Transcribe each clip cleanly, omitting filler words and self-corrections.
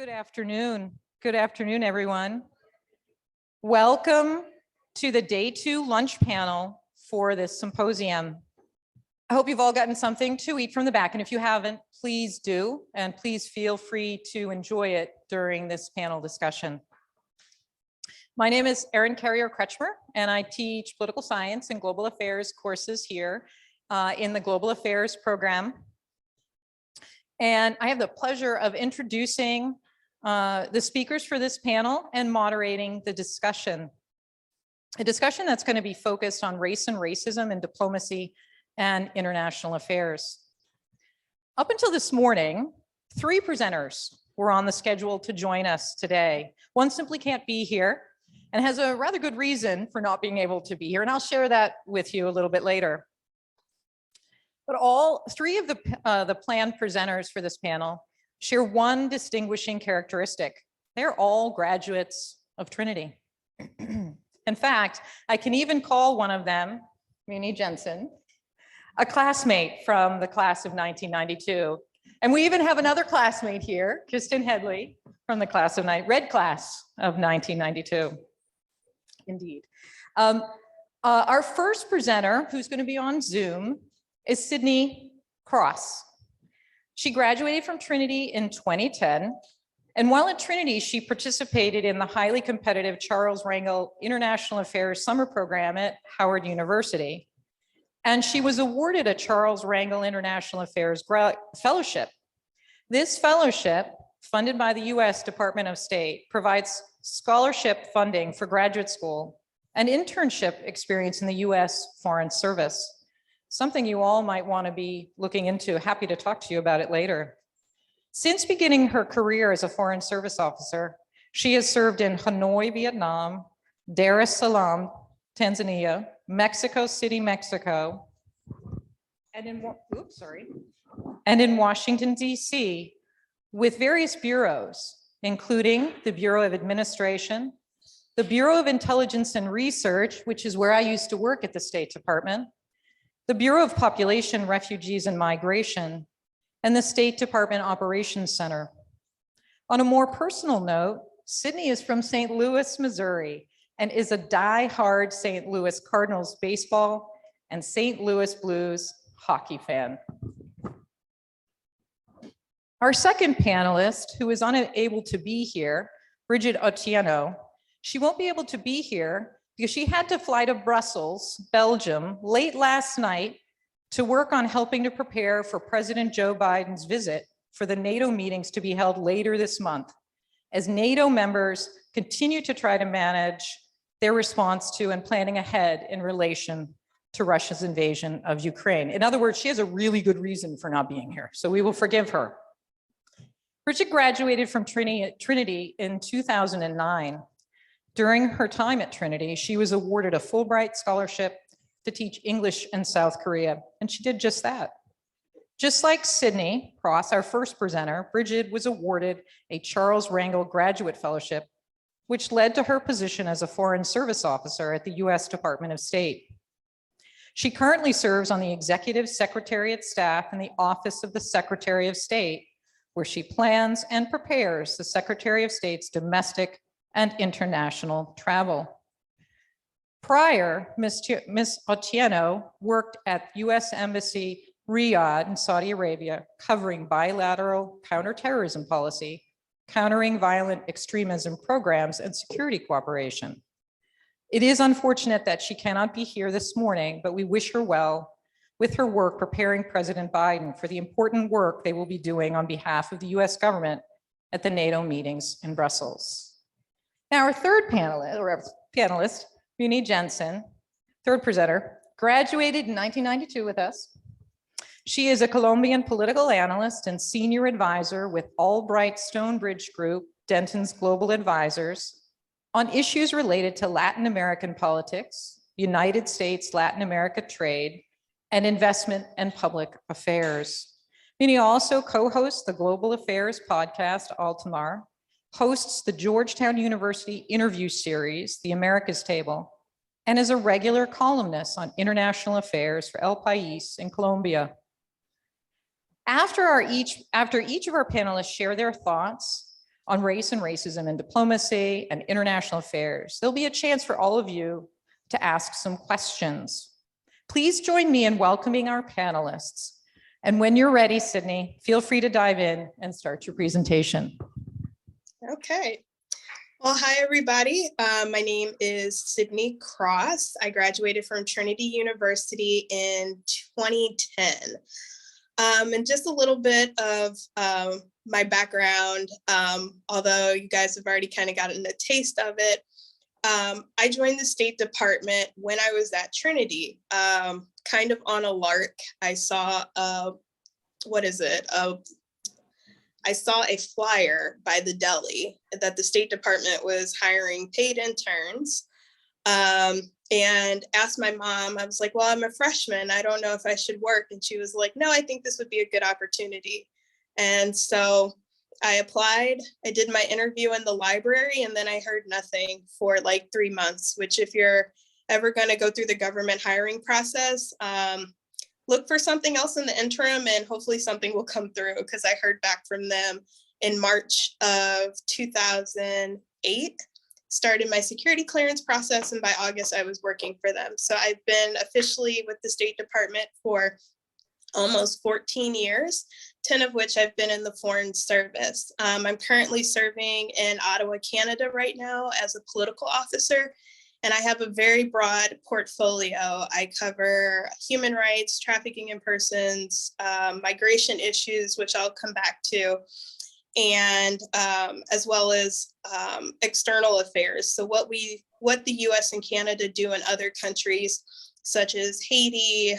Good afternoon. Good afternoon, everyone. Welcome to the Day 2 lunch panel for this symposium. I hope you've all gotten something to eat from the back, and if you haven't, please do, and please feel free to enjoy it during this panel discussion. My name is Erin Carrier-Kretschmer, and I teach political science and global affairs courses here in the Global Affairs program. And I have the pleasure of introducing the speakers for this panel and moderating the discussion. A discussion that's going to be focused on race and racism in diplomacy and international affairs. Up until this morning, 3 presenters were on the schedule to join us today. One simply can't be here and has a rather good reason for not being able to be here, and I'll share that with you a little bit later. But all 3 of the planned presenters for this panel share one distinguishing characteristic. They're all graduates of Trinity. In fact, I can even call one of them, Muni Jensen, a classmate from the class of 1992. And we even have another classmate here, Kristen Headley, from the class of red class of 1992. Indeed. Our first presenter, who's going to be on Zoom, is Sidney Cross. She graduated from Trinity in 2010, and while at Trinity, she participated in the highly competitive Charles Rangel International Affairs Summer Program at Howard University, and she was awarded a Charles Rangel International Affairs Fellowship. This fellowship, funded by the US Department of State, provides scholarship funding for graduate school and internship experience in the US Foreign Service. Something you all might want to be looking into. Happy to talk to you about it later. Since beginning her career as a Foreign Service officer, she has served in Hanoi, Vietnam, Dar es Salaam, Tanzania, Mexico City, Mexico, and in Washington, D.C., with various bureaus, including the Bureau of Administration, the Bureau of Intelligence and Research, which is where I used to work at the State Department, the Bureau of Population, Refugees, and Migration, and the State Department Operations Center. On a more personal note, Sidney is from St. Louis, Missouri, and is a die-hard St. Louis Cardinals baseball and St. Louis Blues hockey fan. Our second panelist, who is unable to be here, Bridget Otieno, she won't be able to be here because she had to fly to Brussels, Belgium, late last night to work on helping to prepare for President Joe Biden's visit for the NATO meetings to be held later this month, as NATO members continue to try to manage their response to and planning ahead in relation to Russia's invasion of Ukraine. In other words, she has a really good reason for not being here, so we will forgive her. Bridget graduated from Trinity in 2009. During her time at Trinity, she was awarded a Fulbright scholarship to teach English in South Korea, and she did just that. Just like Sidney Cross, our first presenter, Brigid was awarded a Charles Rangel Graduate Fellowship, which led to her position as a Foreign Service Officer at the US Department of State. She currently serves on the Executive Secretariat staff in the Office of the Secretary of State, where she plans and prepares the Secretary of State's domestic and international travel. Prior, Ms. Otieno worked at US Embassy Riyadh in Saudi Arabia, covering bilateral counterterrorism policy, countering violent extremism programs, and security cooperation. It is unfortunate that she cannot be here this morning, but we wish her well with her work preparing President Biden for the important work they will be doing on behalf of the US government at the NATO meetings in Brussels. Now, our third panelist, Muni Jensen, third presenter, graduated in 1992 with us. She is a Colombian political analyst and senior advisor with Albright Stonebridge Group, Denton's Global Advisors, on issues related to Latin American politics, United States, Latin America trade, and investment and public affairs. Muni also co-hosts the Global Affairs podcast, Altmar, hosts the Georgetown University interview series, The Americas Table, and is a regular columnist on international affairs for El País in Colombia. After each of our panelists share their thoughts on race and racism in diplomacy and international affairs. There'll be a chance for all of you to ask some questions. Please join me in welcoming our panelists. And when you're ready, Sidney, feel free to dive in and start your presentation. Okay. Well, hi, everybody. My name is Sidney Cross. I graduated from Trinity University in 2010. And just a little bit of my background, although you guys have already kind of gotten a taste of it. I joined the State Department when I was at Trinity, kind of on a lark. I saw, I saw a flyer by the deli that the State Department was hiring paid interns, and asked my mom, I was like, well, I'm a freshman. I don't know if I should work. And she was like, no, I think this would be a good opportunity. And so I applied, I did my interview in the library, and then I heard nothing for like 3 months, which if you're ever going to go through the government hiring process, look for something else in the interim and hopefully something will come through, because I heard back from them in March of 2008, started my security clearance process, and by August I was working for them. So I've been officially with the State Department for almost 14 years, 10 of which I've been in the Foreign Service. I'm currently serving in Ottawa, Canada right now as a political officer. And I have a very broad portfolio. I cover human rights, trafficking in persons, migration issues, which I'll come back to, and as well as external affairs. So what the US and Canada do in other countries, such as Haiti,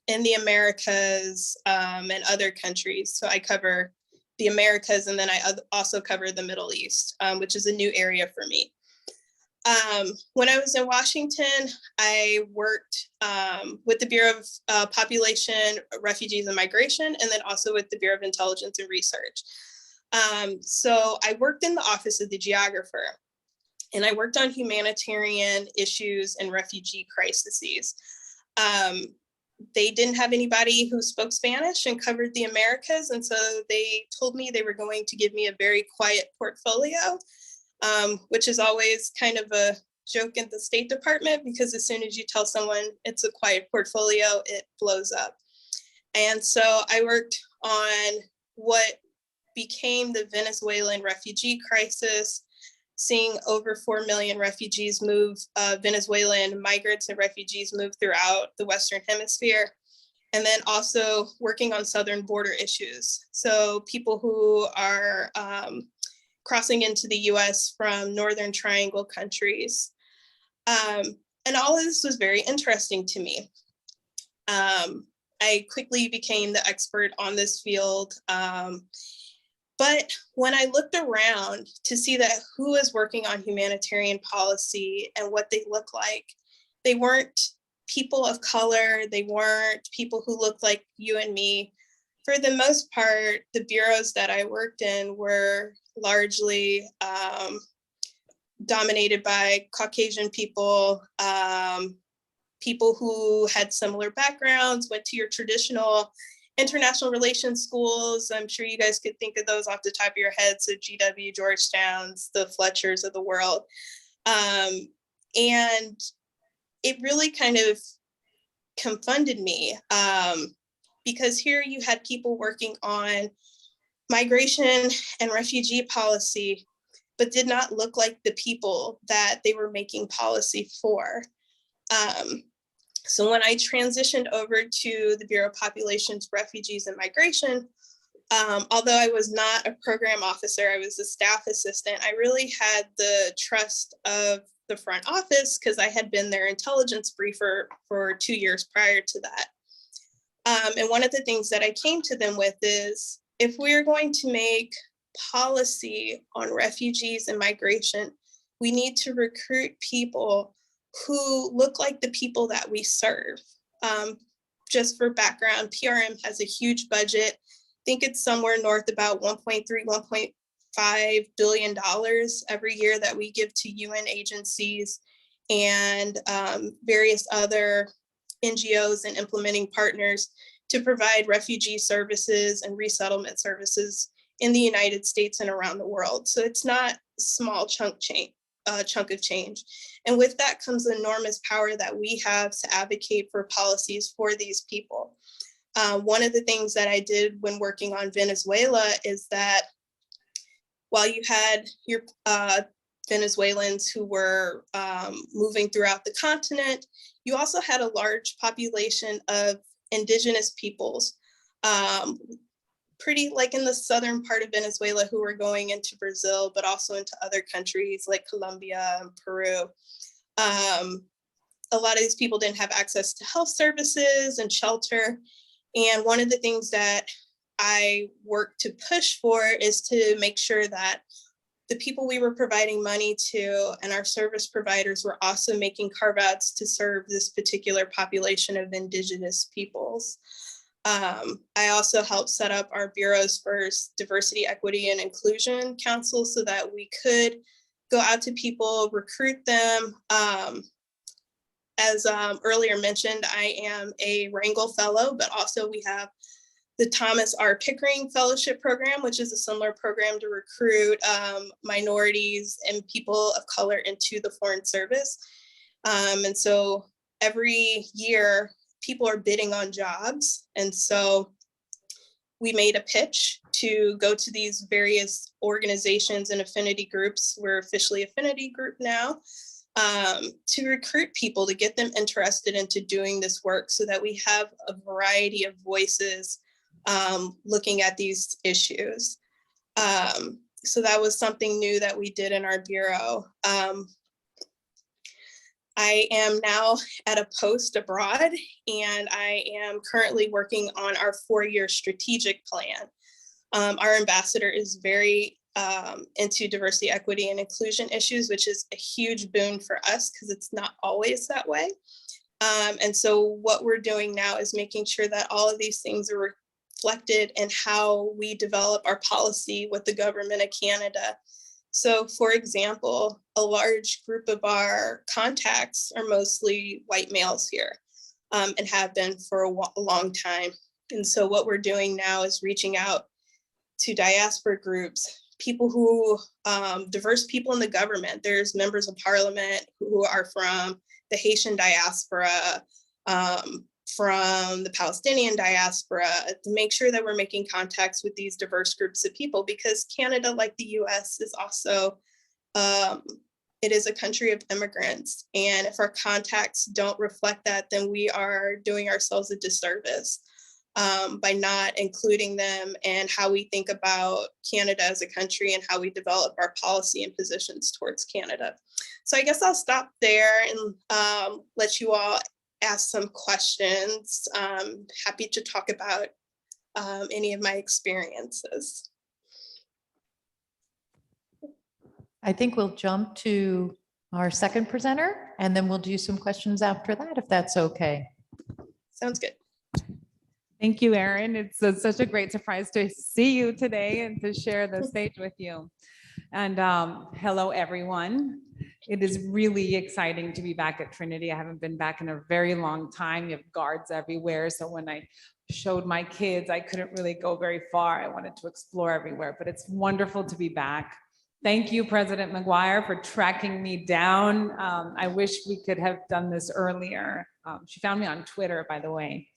in the Americas, and other countries. So I cover the Americas, and then I also cover the Middle East, which is a new area for me. When I was in Washington, I worked with the Bureau of Population, Refugees, and Migration, and then also with the Bureau of Intelligence and Research. So I worked in the Office of the Geographer, and I worked on humanitarian issues and refugee crises. They didn't have anybody who spoke Spanish and covered the Americas, and so they told me they were going to give me a very quiet portfolio, which is always kind of a joke in the State Department, because as soon as you tell someone it's a quiet portfolio, it blows up. And so I worked on what became the Venezuelan refugee crisis, seeing over 4 million refugees move, Venezuelan migrants and refugees move throughout the Western Hemisphere. And then also working on southern border issues. So people who are crossing into the US from Northern Triangle countries. And all of this was very interesting to me. I quickly became the expert on this field. But when I looked around to see that who was working on humanitarian policy and what they look like, they weren't people of color, they weren't people who looked like you and me. For the most part, the bureaus that I worked in were largely dominated by Caucasian people, people who had similar backgrounds, went to your traditional international relations schools. I'm sure you guys could think of those off the top of your heads, so GW, Georgetowns, the Fletchers of the world. And it really kind of confounded me, because here you had people working on migration and refugee policy, but did not look like the people that they were making policy for. So when I transitioned over to the Bureau of Populations, Refugees, and Migration, although I was not a program officer, I was a staff assistant, I really had the trust of the front office because I had been their intelligence briefer for 2 years prior to that. And one of the things that I came to them with is, if we're going to make policy on refugees and migration, we need to recruit people who look like the people that we serve. Just for background, PRM has a huge budget. I think it's somewhere north about $1.3, $1.5 billion every year that we give to UN agencies and various other NGOs and implementing partners to provide refugee services and resettlement services in the United States and around the world. So it's not a small chunk of change. And with that comes enormous power that we have to advocate for policies for these people. One of the things that I did when working on Venezuela is that while you had your Venezuelans who were moving throughout the continent, you also had a large population of indigenous peoples, pretty like in the southern part of Venezuela, who were going into Brazil, but also into other countries like Colombia and Peru. A lot of these people didn't have access to health services and shelter. And one of the things that I worked to push for is to make sure that the people we were providing money to and our service providers were also making carve-outs to serve this particular population of indigenous peoples. I also helped set up our Bureau's first Diversity, Equity, and Inclusion Council so that we could go out to people, recruit them. As earlier mentioned, I am a Wrangle Fellow, but also we have the Thomas R. Pickering Fellowship Program, which is a similar program to recruit minorities and people of color into the Foreign Service. And so every year, people are bidding on jobs. And so we made a pitch to go to these various organizations and affinity groups. We're officially affinity group now, to recruit people, to get them interested into doing this work so that we have a variety of voices looking at these issues. So that was something new that we did in our Bureau. I am now at a post abroad, and I am currently working on our 4-year strategic plan. Our ambassador is very into diversity, equity, and inclusion issues, which is a huge boon for us because it's not always that way. And so what we're doing now is making sure that all of these things are reflected in how we develop our policy with the government of Canada. So for example, a large group of our contacts are mostly white males here and have been for a long time. And so what we're doing now is reaching out to diaspora groups, people who, diverse people in the government. There's members of parliament who are from the Haitian diaspora, from the Palestinian diaspora, to make sure that we're making contacts with these diverse groups of people, because Canada, like the US, is also, it is a country of immigrants. And if our contacts don't reflect that, then we are doing ourselves a disservice by not including them and how we think about Canada as a country and how we develop our policy and positions towards Canada. So I guess I'll stop there and let you all ask some questions. Happy to talk about any of my experiences. I think we'll jump to our second presenter, and then we'll do some questions after that, if that's okay. Sounds good. Thank you, Erin. It's such a great surprise to see you today and to share the stage with you. And hello, everyone. It is really exciting to be back at Trinity. I haven't been back in a very long time. You have guards everywhere. So when I showed my kids, I couldn't really go very far. I wanted to explore everywhere, but it's wonderful to be back. Thank you, President McGuire, for tracking me down. I wish we could have done this earlier. She found me on Twitter, by the way.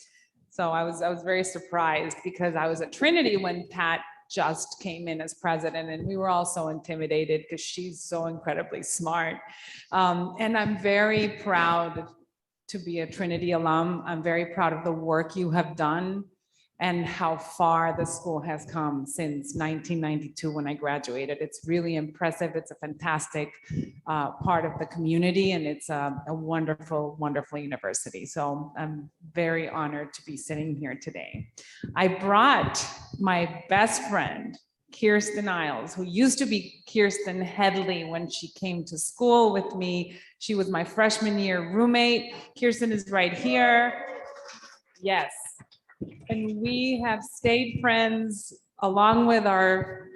So I was very surprised because I was at Trinity when Pat just came in as president, and we were all so intimidated because she's so incredibly smart. And I'm very proud to be a Trinity alum. I'm very proud of the work you have done and how far the school has come since 1992 when I graduated. It's really impressive. It's a fantastic part of the community, and it's a wonderful, wonderful university. So I'm very honored to be sitting here today. I brought my best friend, Kirsten Isles, who used to be Kirsten Headley when she came to school with me. She was my freshman year roommate. Kirsten is right here. Yes. And we have stayed friends along with our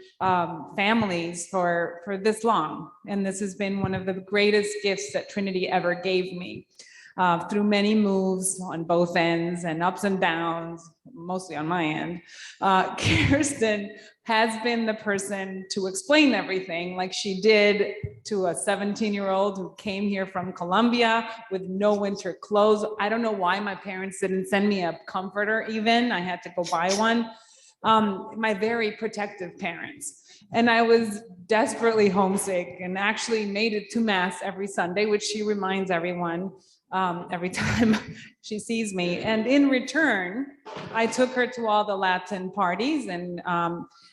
families for this long. And this has been one of the greatest gifts that Trinity ever gave me. through many moves on both ends and ups and downs, mostly on my end. Kirsten has been the person to explain everything like she did to a 17-year-old who came here from Colombia with no winter clothes. I don't know why my parents didn't send me a comforter even. I had to go buy one. My very protective parents. And I was desperately homesick and actually made it to Mass every Sunday, which she reminds everyone every time she sees me. And in return, I took her to all the Latin parties and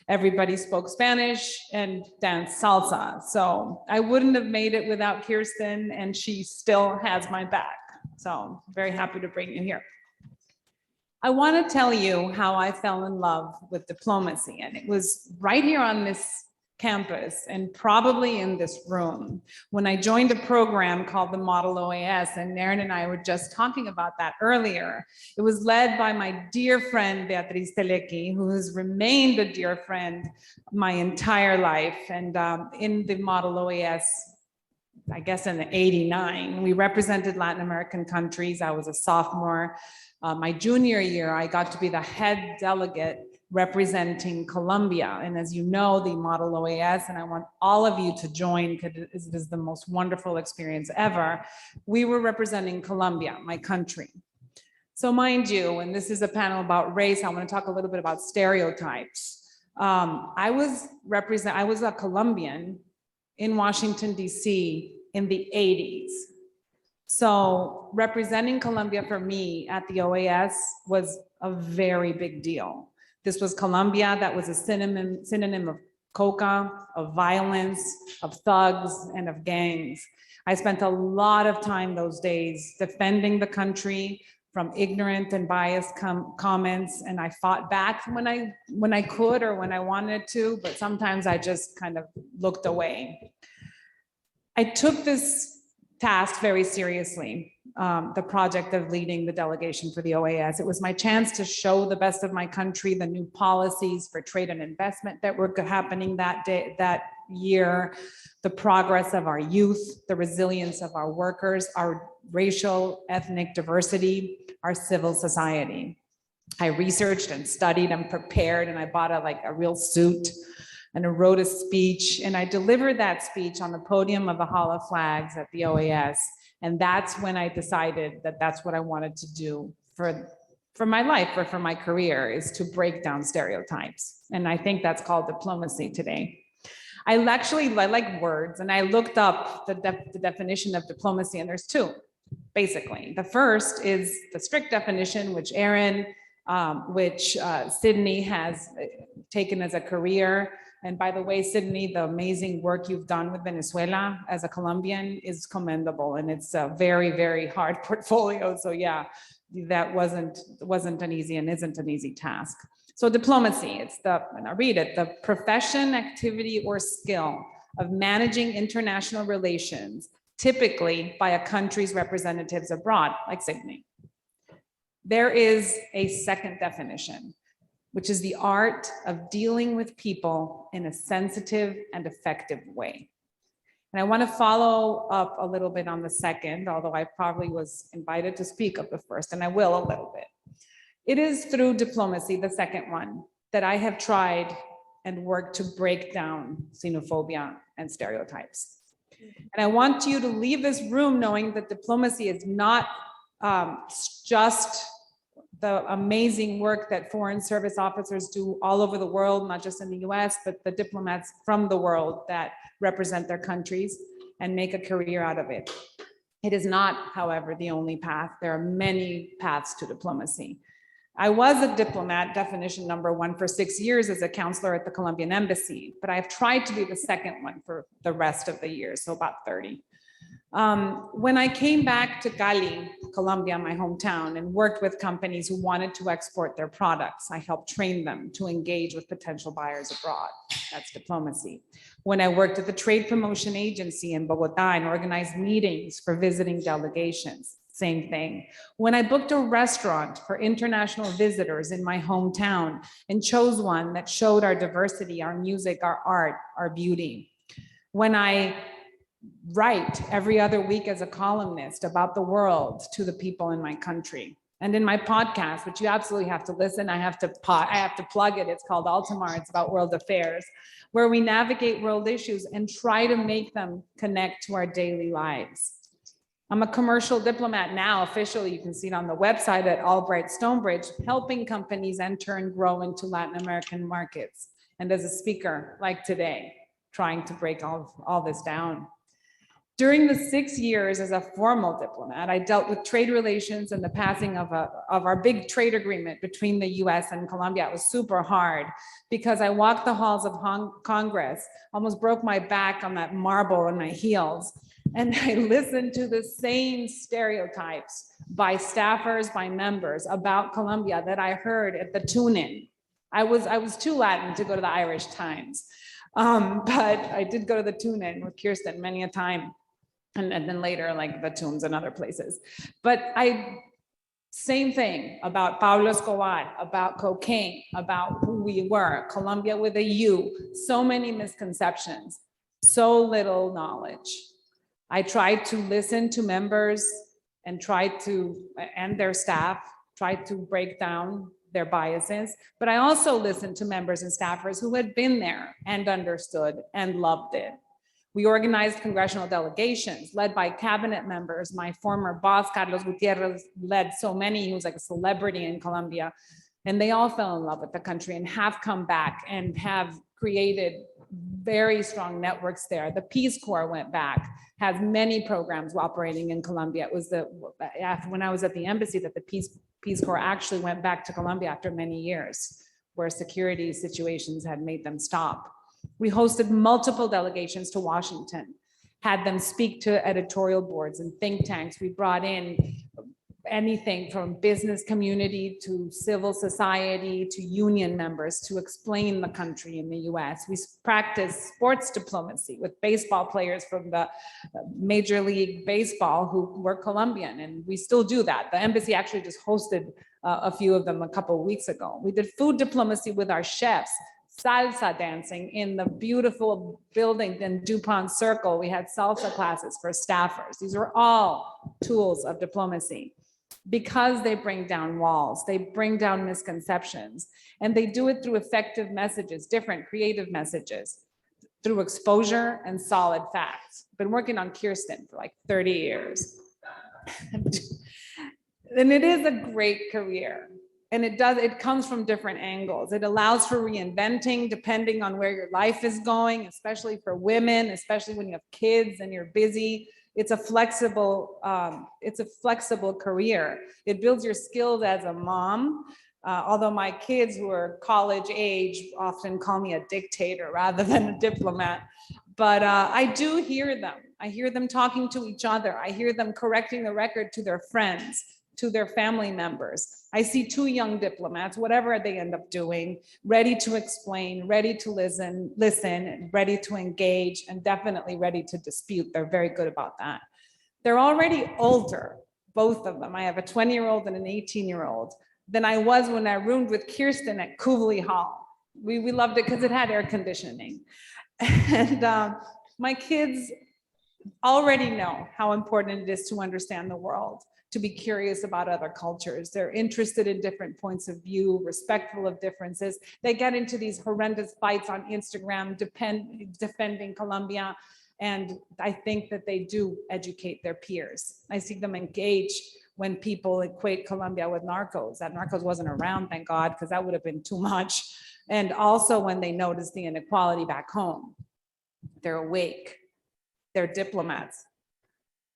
everybody spoke Spanish and danced salsa. So I wouldn't have made it without Kirsten, and she still has my back. So very happy to bring you here. I want to tell you how I fell in love with diplomacy, and it was right here on this campus and probably in this room when I joined a program called the Model OAS, and Erin and I were just talking about that earlier. It was led by my dear friend Beatriz Telecki, who has remained a dear friend my entire life. And in the Model OAS, I guess in '89, we represented Latin American countries. I was a sophomore. My junior year, I got to be the head delegate representing Colombia. And as you know, the Model OAS, and I want all of you to join because it is the most wonderful experience ever. We were representing Colombia, my country. So mind you, and this is a panel about race, I want to talk a little bit about stereotypes. I was a Colombian in Washington, DC in the 80s. So representing Colombia for me at the OAS was a very big deal. This was Colombia that was a synonym of coca, of violence, of thugs, and of gangs. I spent a lot of time those days defending the country from ignorant and biased comments, and I fought back when I could or when I wanted to, but sometimes I just kind of looked away. I took this task very seriously, the project of leading the delegation for the OAS. It was my chance to show the best of my country the new policies for trade and investment that were happening that year, the progress of our youth, the resilience of our workers, our racial, ethnic diversity, our civil society. I researched and studied and prepared, and I bought a real suit, and I wrote a speech, and I delivered that speech on the podium of the Hall of Flags at the OAS. And that's when I decided that that's what I wanted to do for my life or for my career, is to break down stereotypes. And I think that's called diplomacy today. I like words, and I looked up the definition of diplomacy, and there's two, basically. The first is the strict definition, which Erin, Sidney has taken as a career. And by the way, Sidney, the amazing work you've done with Venezuela as a Colombian is commendable, and it's a very, very hard portfolio. So yeah, that wasn't an easy and isn't an easy task. So diplomacy, it's and I read it, the profession, activity, or skill of managing international relations, typically by a country's representatives abroad, like Sidney. There is a second definition, which is the art of dealing with people in a sensitive and effective way. And I want to follow up a little bit on the second, although I probably was invited to speak of the first, and I will a little bit. It is through diplomacy, the second one, that I have tried and worked to break down xenophobia and stereotypes. And I want you to leave this room knowing that diplomacy is not just the amazing work that foreign service officers do all over the world, not just in the US, but the diplomats from the world that represent their countries and make a career out of it. It is not, however, the only path. There are many paths to diplomacy. I was a diplomat, definition number one, for 6 years as a counselor at the Colombian embassy, but I've tried to be the second one for the rest of the years, so about 30. When I came back to Cali, Colombia, my hometown, and worked with companies who wanted to export their products, I helped train them to engage with potential buyers abroad. That's diplomacy. When I worked at the Trade Promotion Agency in Bogota and organized meetings for visiting delegations, same thing. When I booked a restaurant for international visitors in my hometown and chose one that showed our diversity, our music, our art, our beauty. When I write every other week as a columnist about the world to the people in my country. And in my podcast, which you absolutely have to listen, I have to plug it. It's called Altmar. It's about world affairs, where we navigate world issues and try to make them connect to our daily lives. I'm a commercial diplomat now, officially. You can see it on the website at Albright, Stonebridge, helping companies enter and grow into Latin American markets. And as a speaker like today, trying to break all this down. During the 6 years as a formal diplomat, I dealt with trade relations and the passing of our big trade agreement between the US and Colombia. It was super hard because I walked the halls of Congress, almost broke my back on that marble in my heels. And I listened to the same stereotypes by staffers, by members about Colombia that I heard at the tune-in. I was too Latin to go to the Irish Times, but I did go to the tune-in with Kirsten many a time. And then later, like the tombs and other places. But same thing about Pablo Escobar, about cocaine, about who we were, Colombia with a U, so many misconceptions, so little knowledge. I tried to listen to members and and their staff, tried to break down their biases, but I also listened to members and staffers who had been there and understood and loved it. We organized congressional delegations led by cabinet members. My former boss, Carlos Gutierrez, led so many. He was like a celebrity in Colombia. And they all fell in love with the country and have come back and have created very strong networks there. The Peace Corps went back, has many programs operating in Colombia. It was when I was at the embassy that the Peace Corps actually went back to Colombia after many years, where security situations had made them stop. We hosted multiple delegations to Washington, had them speak to editorial boards and think tanks. We brought in anything from business community to civil society to union members to explain the country in the US. We practiced sports diplomacy with baseball players from the Major League Baseball who were Colombian, and we still do that. The embassy actually just hosted a few of them a couple of weeks ago. We did food diplomacy with our chefs, salsa dancing in the beautiful building in DuPont Circle. We had salsa classes for staffers. These are all tools of diplomacy because they bring down walls, they bring down misconceptions, and they do it through effective messages, different creative messages, through exposure and solid facts. Been working on Kirsten for like 30 years. And it is a great career. And it comes from different angles. It allows for reinventing depending on where your life is going, especially for women, especially when you have kids and you're busy. It's a flexible career. It builds your skills as a mom. Although my kids who are college age often call me a dictator rather than a diplomat. But I do hear them. I hear them talking to each other. I hear them correcting the record to their friends, to their family members. I see two young diplomats, whatever they end up doing, ready to explain, ready to listen, ready to engage, and definitely ready to dispute. They're very good about that. They're already older, both of them. I have a 20-year-old and an 18-year-old than I was when I roomed with Kirsten at Cooley Hall. We loved it because it had air conditioning. And my kids already know how important it is to understand the world, to be curious about other cultures. They're interested in different points of view, respectful of differences. They get into these horrendous fights on Instagram, defending Colombia. And I think that they do educate their peers. I see them engage when people equate Colombia with narcos. That narcos wasn't around, thank God, because that would have been too much. And also when they notice the inequality back home. They're awake, they're diplomats.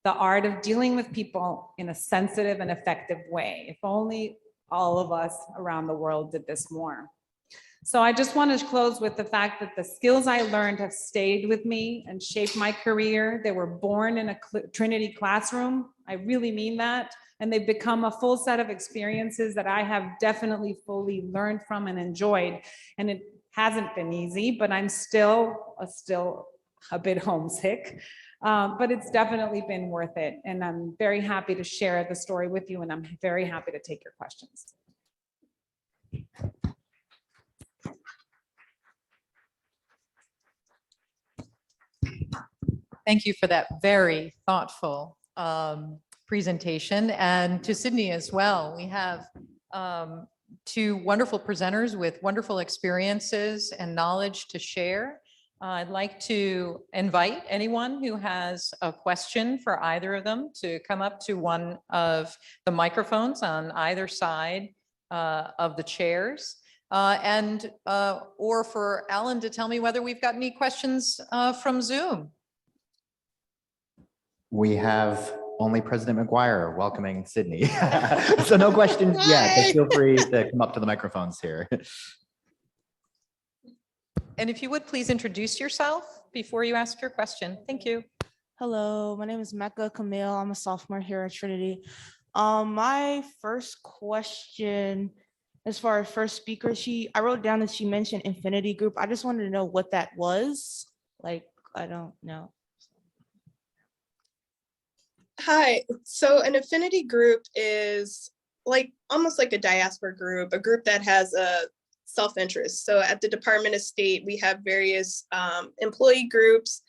The art of dealing with people in a sensitive and effective way. If only all of us around the world did this more. So I just want to close with the fact that the skills I learned have stayed with me and shaped my career. They were born in a Trinity classroom. I really mean that. And they've become a full set of experiences that I have definitely fully learned from and enjoyed. And it hasn't been easy, but I'm still a bit homesick. But it's definitely been worth it. And I'm very happy to share the story with you, and I'm very happy to take your questions. Thank you for that very thoughtful presentation, and to Sidney as well. We have two wonderful presenters with wonderful experiences and knowledge to share. I'd like to invite anyone who has a question for either of them to come up to one of the microphones on either side of the chairs. Or for Alan to tell me whether we've got any questions from Zoom. We have only President McGuire welcoming Sidney. So no questions yet, but feel free to come up to the microphones here. And if you would please introduce yourself before you ask your question. Thank you. Hello, my name is Mecca Camille. I'm a sophomore here at Trinity. My first question, as far as first speaker, I wrote down that she mentioned Infinity Group. I just wanted to know what that was. Like, I don't know. Hi, so an affinity group is almost like a diaspora group, a group that has a self-interest. So at the Department of State, we have various employee groups,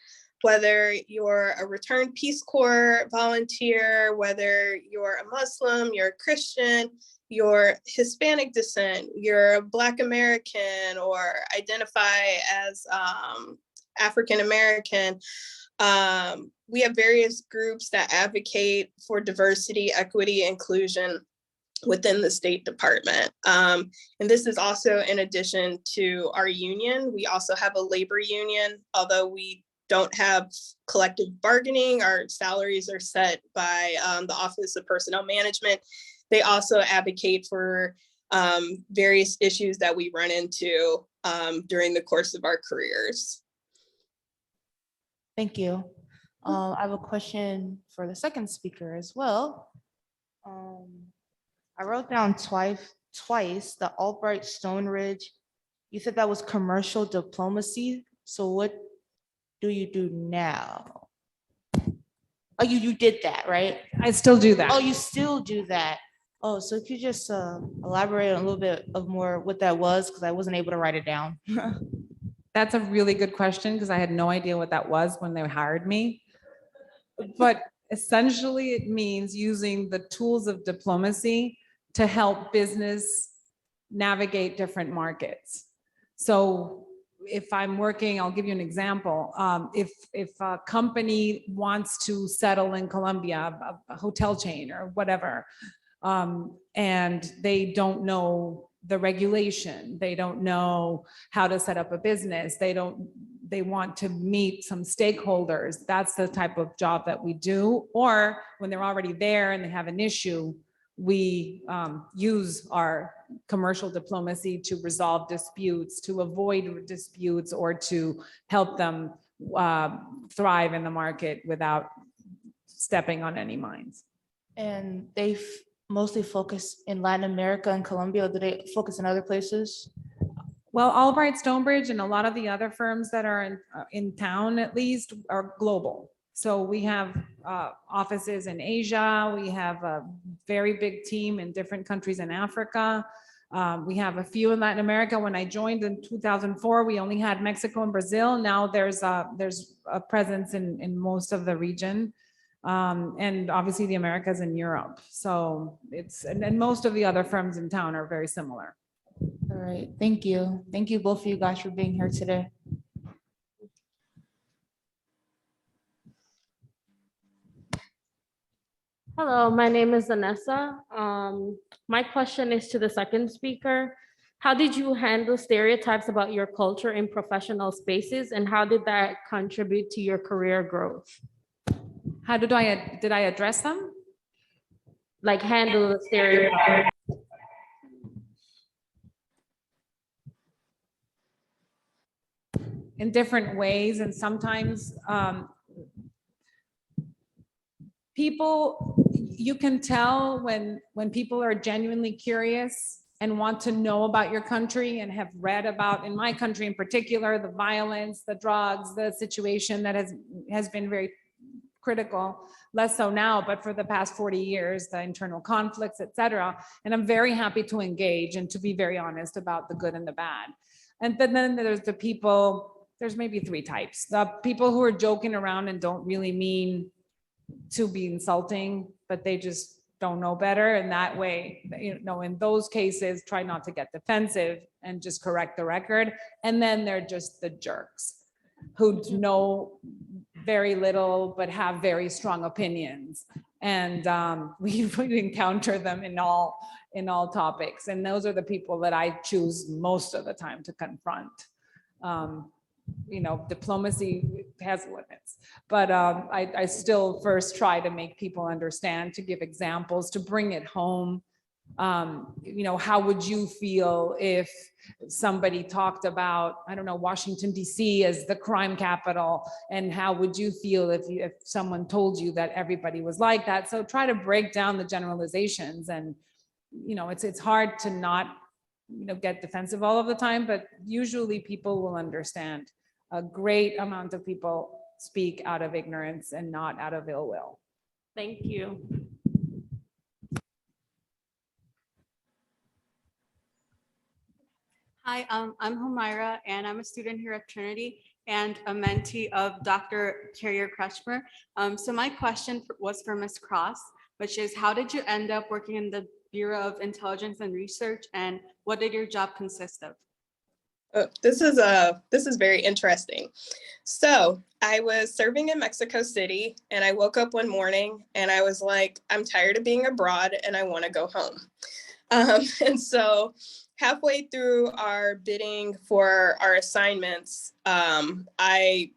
whether you're a returned Peace Corps volunteer, whether you're a Muslim, you're a Christian, you're Hispanic descent, you're Black American, or identify as African American. We have various groups that advocate for diversity, equity, inclusion within the State Department. And this is also in addition to our union. We also have a labor union, although we don't have collective bargaining. Our salaries are set by the Office of Personnel Management. They also advocate for various issues that we run into during the course of our careers. Thank you. I have a question for the second speaker as well. I wrote down twice the Albright Stonebridge. You said that was commercial diplomacy. So what do you do now? Oh, you did that, right? I still do that. Oh, you still do that. Oh, so could you just elaborate on a little bit of more what that was? Because I wasn't able to write it down. That's a really good question because I had no idea what that was when they hired me. But essentially it means using the tools of diplomacy to help business navigate different markets. So if I'm working, I'll give you an example. If a company wants to settle in Colombia, a hotel chain or whatever, and they don't know the regulation, they don't know how to set up a business, they want to meet some stakeholders, that's the type of job that we do. Or when they're already there and they have an issue, we use our commercial diplomacy to resolve disputes, to avoid disputes, or to help them thrive in the market without stepping on any mines. And they mostly focus in Latin America and Colombia, or do they focus in other places? Well, Albright, Stonebridge, and a lot of the other firms that are in town, at least, are global. So we have offices in Asia. We have a very big team in different countries in Africa. We have a few in Latin America. When I joined in 2004, we only had Mexico and Brazil. Now there's a presence in most of the region. And obviously the Americas and Europe. So and most of the other firms in town are very similar. All right, thank you. Thank you both of you guys for being here today. Hello, my name is Vanessa. My question is to the second speaker. How did you handle stereotypes about your culture in professional spaces, and how did that contribute to your career growth? How did I address them? Like handle the stereotypes. In different ways, and sometimes people, you can tell when people are genuinely curious and want to know about your country and have read about, in my country in particular, the violence, the drugs, the situation that has been very critical, less so now, but for the past 40 years, the internal conflicts, et cetera. And I'm very happy to engage and to be very honest about the good and the bad. And then there's the people there's maybe three types. The people who are joking around and don't really mean to be insulting, but they just don't know better. And that way, you know, in those cases, try not to get defensive and just correct the record. And then they're just the jerks who know very little, but have very strong opinions. And we encounter them in all topics. And those are the people that I choose most of the time to confront. You know, diplomacy has limits, but I still first try to make people understand, to give examples, to bring it home. You know, how would you feel if somebody talked about, I don't know, Washington, D.C. as the crime capital? And how would you feel if someone told you that everybody was like that? So try to break down the generalizations. And, you know, it's hard to not, you know, get defensive all of the time, but usually people will understand. A great amount of people speak out of ignorance and not out of ill will. Thank you. Hi, I'm Humaira, and I'm a student here at Trinity and a mentee of Dr. Carrier Kretschmer. So my question was for Ms. Cross, which is, how did you end up working in the Bureau of Intelligence and Research, and what did your job consist of? Oh, this is very interesting. So I was serving in Mexico City, and I woke up one morning and I was like, I'm tired of being abroad and I want to go home. And so halfway through our bidding for our assignments, I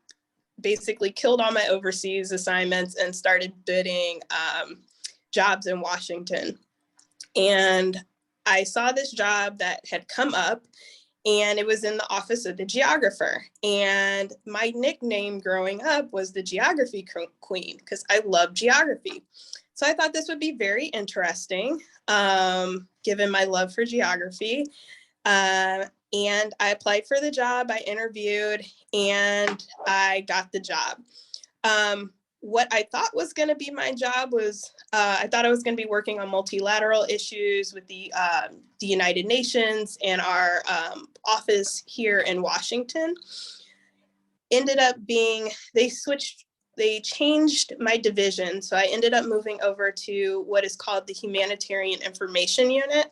basically killed all my overseas assignments and started bidding jobs in Washington. And I saw this job that had come up, and it was in the office of the geographer. And my nickname growing up was the geography queen, because I love geography. So I thought this would be very interesting, given my love for geography. And I applied for the job, I interviewed, and I got the job. What I thought was going to be my job was, I thought I was going to be working on multilateral issues with the United Nations and our office here in Washington. Ended up being, they changed my division. So I ended up moving over to what is called the Humanitarian Information Unit.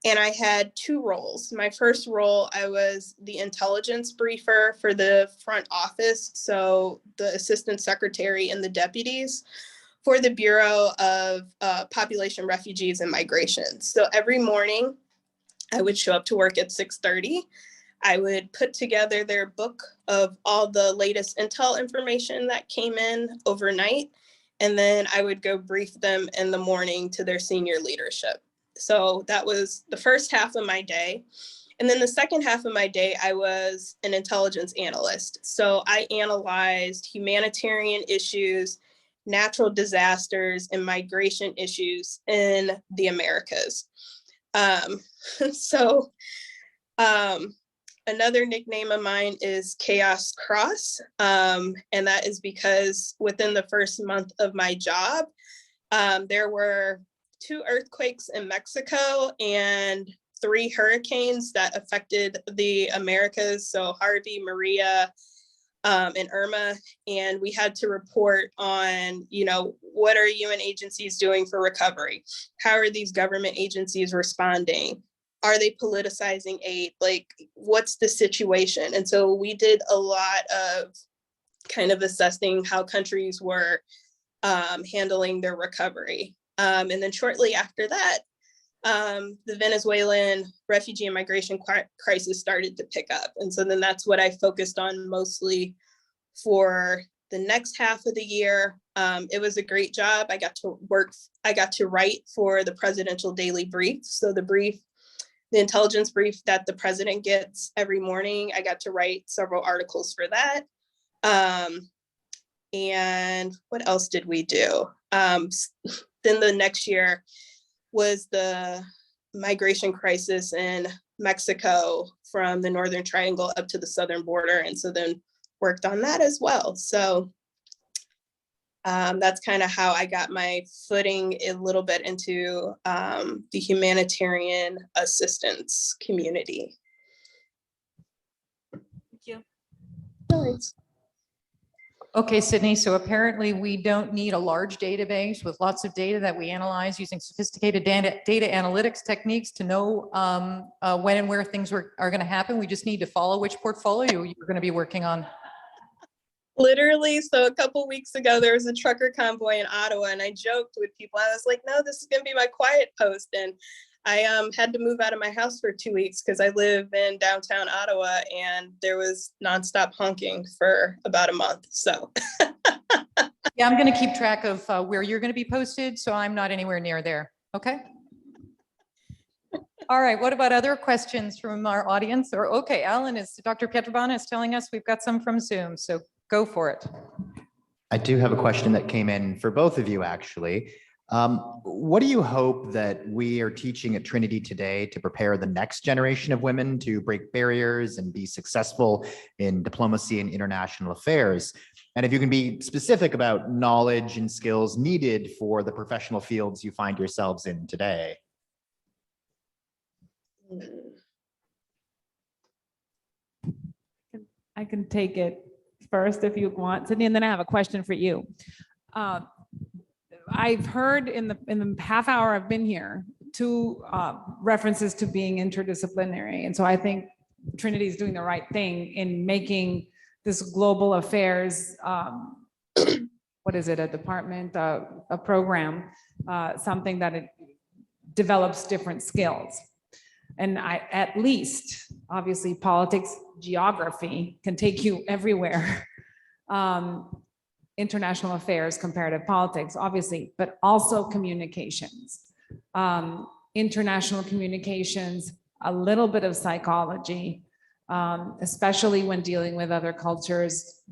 And I had two roles. My first role, I was the intelligence briefer for the front office, so the assistant secretary and the deputies for the Bureau of Population, Refugees, and Migration. So every morning, I would show up to work at 6:30. I would put together their book of all the latest intel information that came in overnight, and then I would go brief them in the morning to their senior leadership. So that was the first half of my day. And then the second half of my day, I was an intelligence analyst. So I analyzed humanitarian issues, natural disasters, and migration issues in the Americas. Another nickname of mine is Chaos Cross. And that is because within the first month of my job, there were 2 earthquakes in Mexico and 3 hurricanes that affected the Americas. So Harvey, Maria, and Irma. And we had to report on, you know, what are UN agencies doing for recovery? How are these government agencies responding? Are they politicizing aid? Like, what's the situation? And so we did a lot of kind of assessing how countries were handling their recovery. And then shortly after that, the Venezuelan refugee and migration crisis started to pick up. And so then that's what I focused on mostly for the next half of the year. It was a great job. I got to write for the Presidential Daily Brief. So the intelligence brief that the president gets every morning, I got to write several articles for that. And what else did we do? Then the next year was the migration crisis in Mexico from the Northern Triangle up to the southern border. And so then worked on that as well. So that's kind of how I got my footing a little bit into the humanitarian assistance community. Thank you. Okay, Sydney, so apparently we don't need a large database with lots of data that we analyze using sophisticated data analytics techniques to know when and where things are going to happen. We just need to follow which portfolio you're going to be working on. Literally, so a couple weeks ago, there was a trucker convoy in Ottawa, and I joked with people. I was like, no, this is going to be my quiet post. And I had to move out of my house for 2 weeks because I live in downtown Ottawa, and there was nonstop honking for about a month. So Yeah, I'm going to keep track of where you're going to be posted, so I'm not anywhere near there. Okay. All right. What about other questions from our audience? Or okay, Dr. Pietrabana is telling us we've got some from Zoom, so go for it. I do have a question that came in for both of you, actually. What do you hope that we are teaching at Trinity today to prepare the next generation of women to break barriers and be successful in diplomacy and international affairs? And if you can be specific about knowledge and skills needed for the professional fields you find yourselves in today. I can take it first if you want, Sydney, and then I have a question for you. I've heard in the half hour I've been here, two references to being interdisciplinary. And so I think Trinity is doing the right thing in making this global affairs, what is it, a department, a program, something that it develops different skills. And at least, obviously, politics, geography can take you everywhere. International affairs, comparative politics, obviously, but also communications, international communications, a little bit of psychology, especially when dealing with other cultures.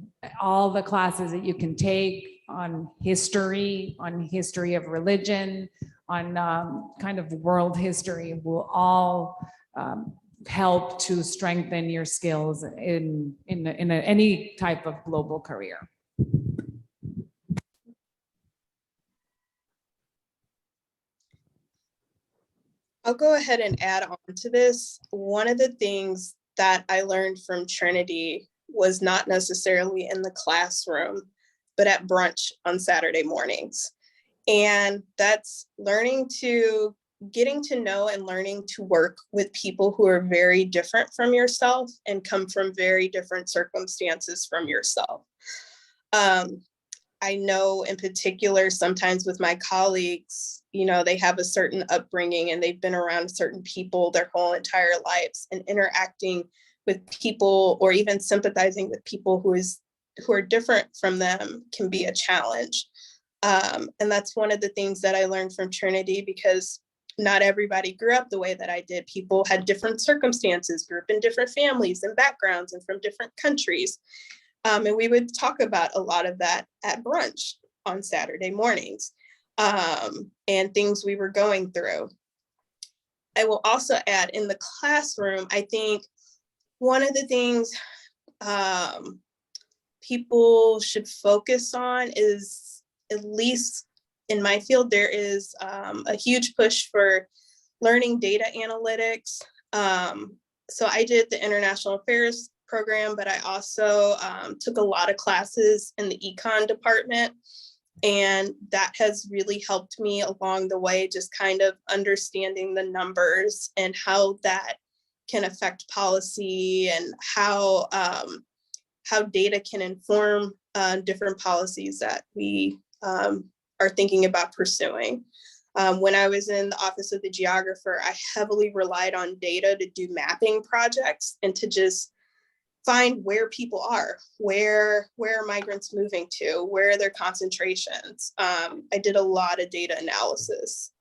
All the classes that you can take on history of religion, on kind of world history will all help to strengthen your skills in any type of global career. I'll go ahead and add on to this. One of the things that I learned from Trinity was not necessarily in the classroom, but at brunch on Saturday mornings. And that's getting to know and learning to work with people who are very different from yourself and come from very different circumstances from yourself. I know in particular, sometimes with my colleagues, they have a certain upbringing and they've been around certain people their whole entire lives, and interacting with people or even sympathizing with people who are different from them can be a challenge. And that's one of the things that I learned from Trinity, because not everybody grew up the way that I did. People had different circumstances, grew up in different families and backgrounds and from different countries. And we would talk about a lot of that at brunch on Saturday mornings, and things we were going through. I will also add, in the classroom, I think one of the things people should focus on is, at least in my field, there is a huge push for learning data analytics. So I did the international affairs program, but I also took a lot of classes in the econ department. And that has really helped me along the way, just kind of understanding the numbers and how that can affect policy, and how data can inform different policies that we are thinking about pursuing. When I was in the Office of the Geographer, I heavily relied on data to do mapping projects and to just find where people are, where are migrants moving to, where are their concentrations. I did a lot of data analysis.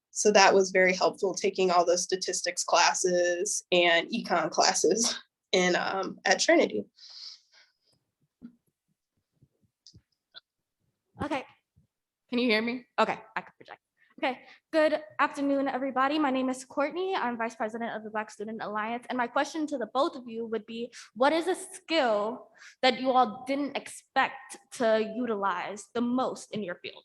So that was very helpful, taking all those statistics classes and econ classes at Trinity. Okay, can you hear me? Okay, I can project. Okay, good afternoon, everybody. My name is Courtney. I'm Vice President of the Black Student Alliance. And my question to the both of you would be, what is a skill that you all didn't expect to utilize the most in your field?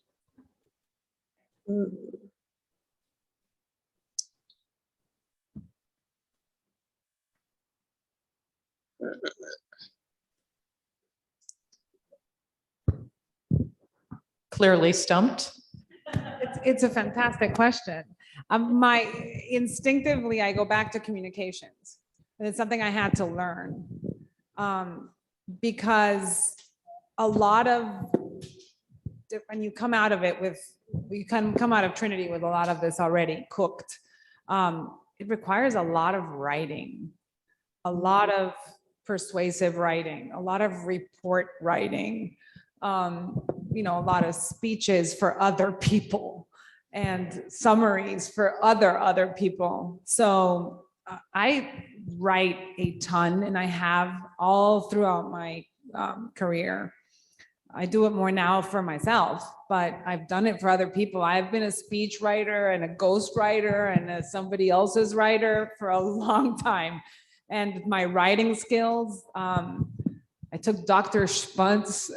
clearly stumped. It's a fantastic question. Instinctively, I go back to communications. And it's something I had to learn. Because a lot of, when you come out of it with, you can come out of Trinity with a lot of this already cooked. It requires a lot of writing, a lot of persuasive writing, a lot of report writing, you know, a lot of speeches for other people and summaries for other people. So I write a ton, and I have all throughout my career. I do it more now for myself, but I've done it for other people. I've been a speech writer and a ghost writer and somebody else's writer for a long time. And my writing skills, I took Dr. Spunt's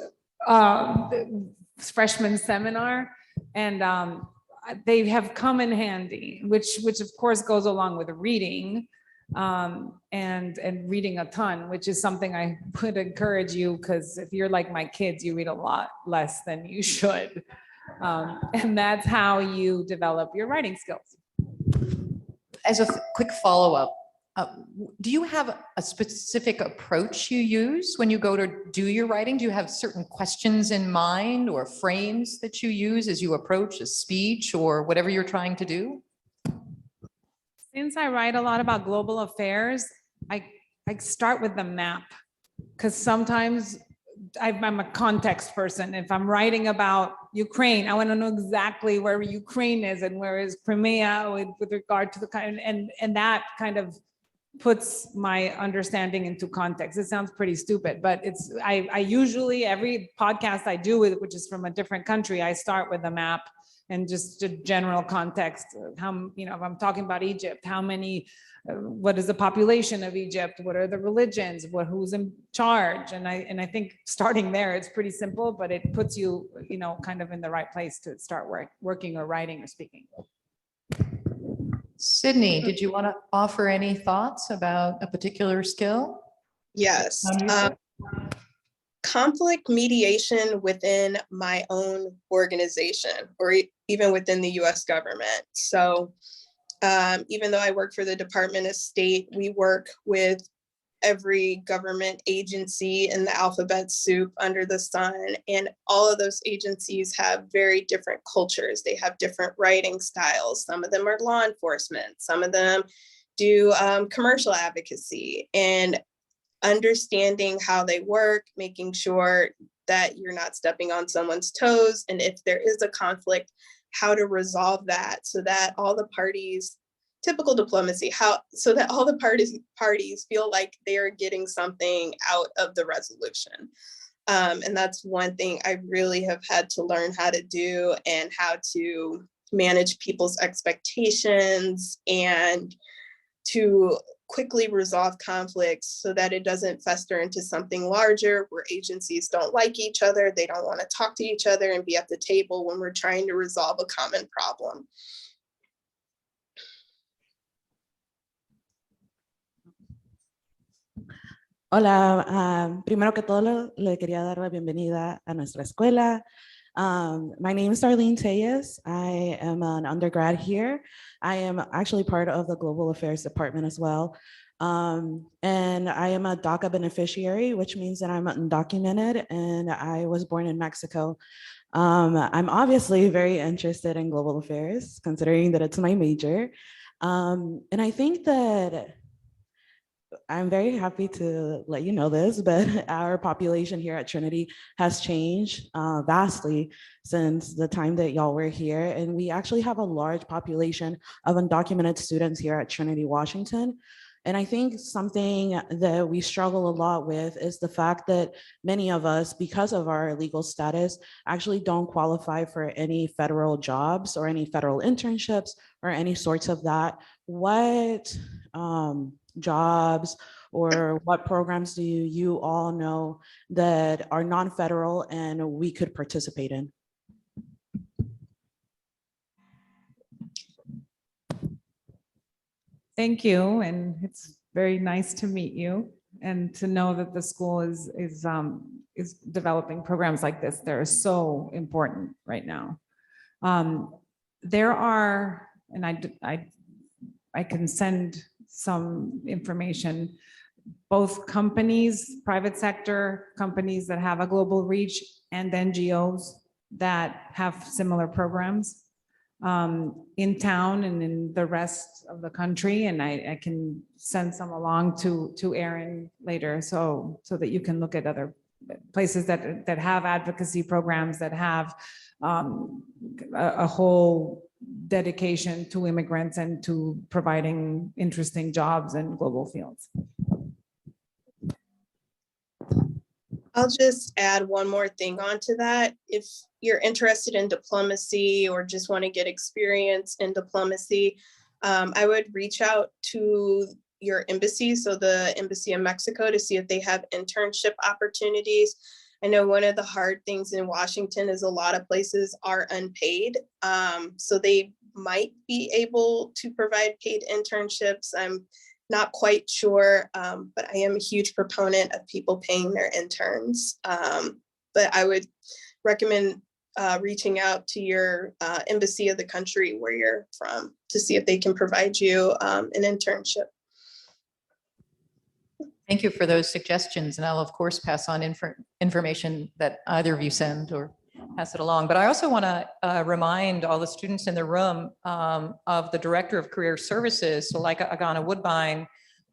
freshman seminar, and they have come in handy, which of course goes along with reading, and reading a ton, which is something I would encourage you, because if you're like my kids, you read a lot less than you should. And that's how you develop your writing skills. As a quick follow-up, do you have a specific approach you use when you go to do your writing? Do you have certain questions in mind or frames that you use as you approach a speech or whatever you're trying to do? Since I write a lot about global affairs, I start with the map, because sometimes I'm a context person. If I'm writing about Ukraine, I want to know exactly where Ukraine is and where is Crimea with regard to the kind, and that kind of puts my understanding into context. It sounds pretty stupid, but I usually, every podcast I do with, which is from a different country, I start with a map and just a general context. How, you know, if I'm talking about Egypt, how many, what is the population of Egypt? What are the religions? Who's in charge? And I think starting there, it's pretty simple, but it puts you, you know, kind of in the right place to start working or writing or speaking. Sidney, did you want to offer any thoughts about a particular skill? Yes. Conflict mediation within my own organization, or even within the US government. So even though I work for the Department of State, we work with every government agency in the alphabet soup under the sun. And all of those agencies have very different cultures. They have different writing styles. Some of them are law enforcement. Some of them do commercial advocacy. And understanding how they work, making sure that you're not stepping on someone's toes. And if there is a conflict, how to resolve that so that all the parties, typical diplomacy, so that all the parties feel like they are getting something out of the resolution. And that's one thing I really have had to learn how to do, and how to manage people's expectations and to quickly resolve conflicts so that it doesn't fester into something larger where agencies don't like each other, they don't want to talk to each other and be at the table when we're trying to resolve a common problem. Hola, primero que todo le quería dar la bienvenida a nuestra escuela. My name is Darlene Tellez. I am an undergrad here. I am actually part of the Global Affairs Department as well. And I am a DACA beneficiary, which means that I'm undocumented, and I was born in Mexico. I'm obviously very interested in global affairs, considering that it's my major. And I think that I'm very happy to let you know this, but our population here at Trinity has changed vastly since the time that y'all were here. And we actually have a large population of undocumented students here at Trinity Washington. And I think something that we struggle a lot with is the fact that many of us, because of our legal status, actually don't qualify for any federal jobs or any federal internships or any sorts of that. What jobs or what programs do you all know that are non-federal and we could participate in? Thank you, and it's very nice to meet you and to know that the school is is developing programs like this. They're so important right now. There are, and I can send some information, both companies, private sector companies that have a global reach, and NGOs that have similar programs in town and in the rest of the country. And I can send some along to Erin later, so that you can look at other places that have advocacy programs, that have a whole dedication to immigrants and to providing interesting jobs in global fields. I'll just add one more thing onto that. If you're interested in diplomacy or just want to get experience in diplomacy, I would reach out to your embassy, so the Embassy of Mexico, to see if they have internship opportunities. I know one of the hard things in Washington is a lot of places are unpaid. So they might be able to provide paid internships. I'm not quite sure, but I am a huge proponent of people paying their interns. But I would recommend reaching out to your embassy of the country where you're from to see if they can provide you an internship. Thank you for those suggestions. And I'll of course pass on information that either of you send or pass it along. But I also want to remind all the students in the room of the Director of Career Services, Suleika Agana Woodbine,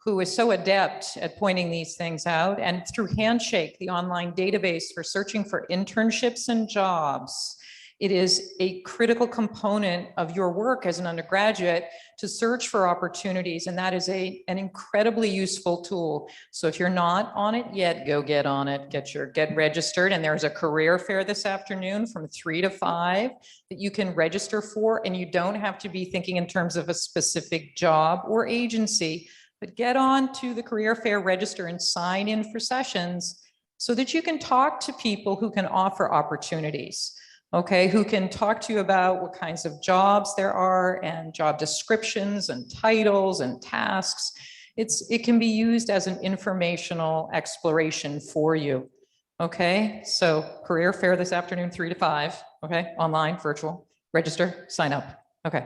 who is so adept at pointing these things out. And through Handshake, the online database for searching for internships and jobs, it is a critical component of your work as an undergraduate to search for opportunities. And that is an incredibly useful tool. So if you're not on it yet, go get on it, get registered. And there's a career fair this afternoon from 3 to 5 that you can register for. And you don't have to be thinking in terms of a specific job or agency, but get on to the career fair, register and sign in for sessions so that you can talk to people who can offer opportunities. Okay, who can talk to you about what kinds of jobs there are and job descriptions and titles and tasks. It can be used as an informational exploration for you. Okay, so career fair this afternoon, 3 to 5. Okay, online, virtual, register, sign up. Okay,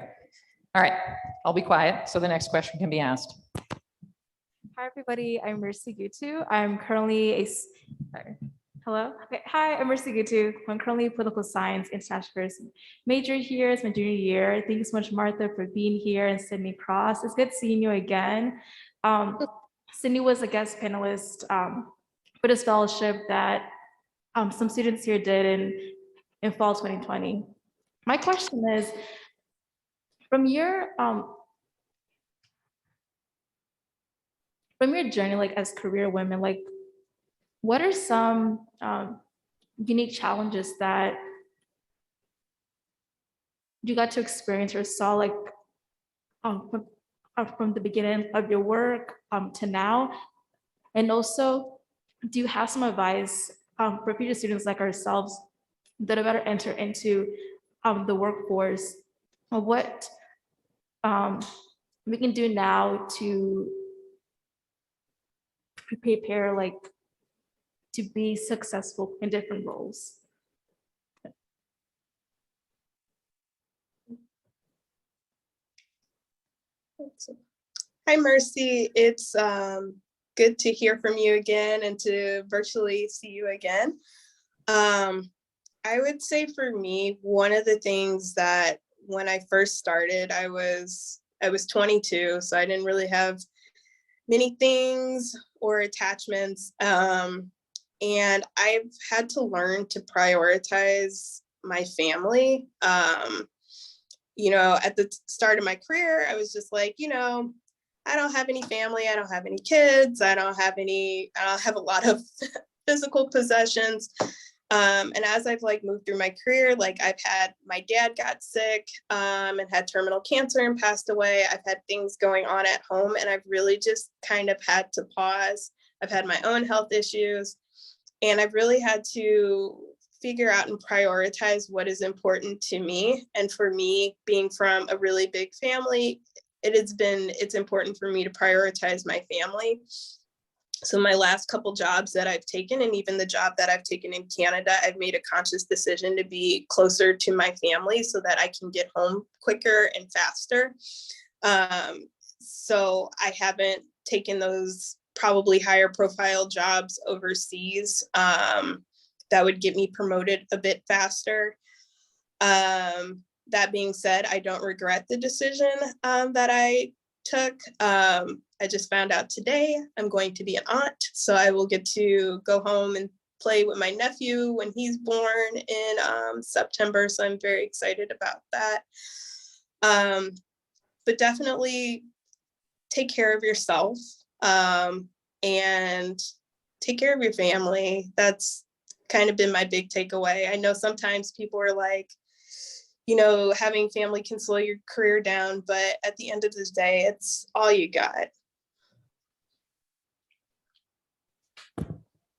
all right, I'll be quiet so the next question can be asked. Hi, everybody. I'm Mercy Gutu. I'm currently Hello. Okay. Hi, I'm Mercy Gutu. I'm currently a political science international affairs major here. It's my junior year. Thank you so much, Martha, for being here, and Sidney Cross. It's good seeing you again. Sidney was a guest panelist for this fellowship that some students here did in fall 2020. My question is, from your journey, like as career women, like what are some unique challenges that you got to experience or saw, like from the beginning of your work to now? And also, do you have some advice for future students like ourselves that are about to enter into the workforce, of what we can do now to prepare, like, to be successful in different roles? Hi, Mercy. It's good to hear from you again and to virtually see you again. I would say for me, one of the things that when I first started, I was 22, so I didn't really have many things or attachments. And I've had to learn to prioritize my family. You know, at the start of my career, I was just like, you know, I don't have any family, I don't have any kids, I don't have a lot of physical possessions. And as I've like moved through my career, like my dad got sick and had terminal cancer and passed away. I've had things going on at home, and I've really just kind of had to pause. I've had my own health issues, and I've really had to figure out and prioritize what is important to me. And for me, being from a really big family, it's important for me to prioritize my family. So my last couple jobs that I've taken, and even the job that I've taken in Canada, I've made a conscious decision to be closer to my family so that I can get home quicker and faster. So I haven't taken those probably higher profile jobs overseas that would get me promoted a bit faster. That being said, I don't regret the decision that I took. I just found out today I'm going to be an aunt, so I will get to go home and play with my nephew when he's born in September. So I'm very excited about that. But definitely take care of yourself and take care of your family. That's kind of been my big takeaway. I know sometimes people are like, you know, having family can slow your career down, but at the end of the day, it's all you got.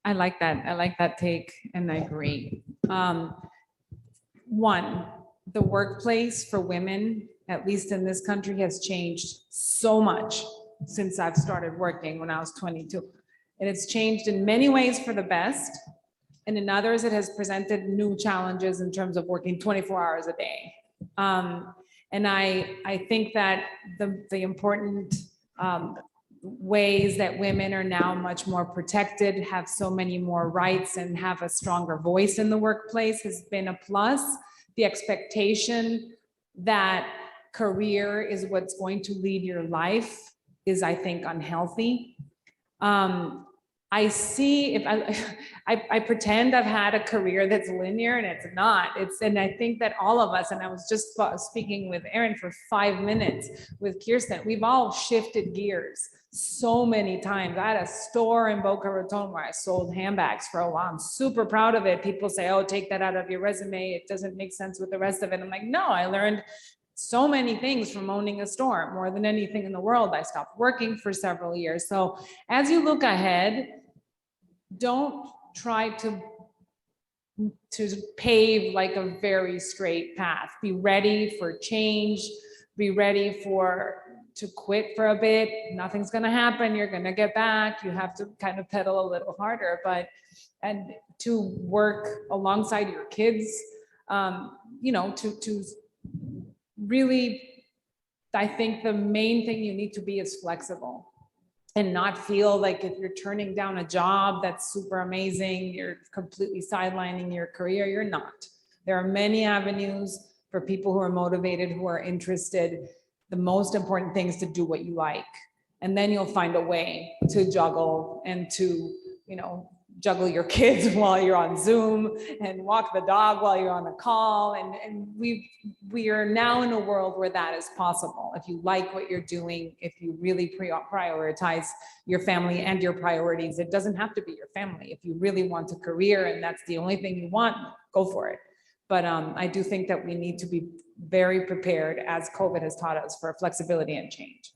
I like that. I like that take, and I agree. One, the workplace for women, at least in this country, has changed so much since I've started working when I was 22. And it's changed in many ways for the best. And in others, it has presented new challenges in terms of working 24 hours a day. And I think that the important ways that women are now much more protected, have so many more rights, and have a stronger voice in the workplace has been a plus. The expectation that career is what's going to lead your life is, I think, unhealthy. I see, if I pretend I've had a career that's linear, and it's not. And I think that all of us, and I was just speaking with Erin for 5 minutes with Kirsten, we've all shifted gears so many times. I had a store in Boca Raton where I sold handbags for a while. I'm super proud of it. People say, oh, take that out of your resume. It doesn't make sense with the rest of it. I'm like, no, I learned so many things from owning a store. More than anything in the world, I stopped working for several years. So as you look ahead, don't try to pave like a very straight path. Be ready for change. Be ready to quit for a bit. Nothing's going to happen. You're going to get back. You have to kind of pedal a little harder, and to work alongside your kids, you know, to really, I think the main thing you need to be is flexible. And not feel like if you're turning down a job that's super amazing, you're completely sidelining your career. You're not. There are many avenues for people who are motivated, who are interested. The most important thing is to do what you like. And then you'll find a way to juggle and to, you know, juggle your kids while you're on Zoom and walk the dog while you're on a call. And we are now in a world where that is possible. If you like what you're doing, if you really prioritize your family and your priorities, it doesn't have to be your family. If you really want a career and that's the only thing you want, go for it. But I do think that we need to be very prepared, as COVID has taught us, for flexibility and change.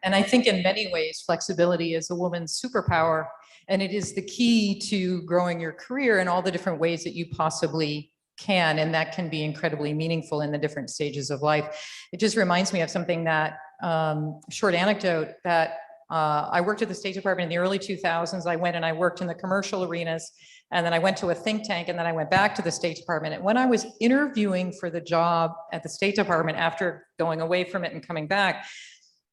And I think in many ways, flexibility is a woman's superpower. And it is the key to growing your career in all the different ways that you possibly can. And that can be incredibly meaningful in the different stages of life. It just reminds me of something that, short anecdote, that I worked at the State Department in the early 2000s. I went and I worked in the commercial arenas, and then I went to a think tank, and then I went back to the State Department. And when I was interviewing for the job at the State Department after going away from it and coming back,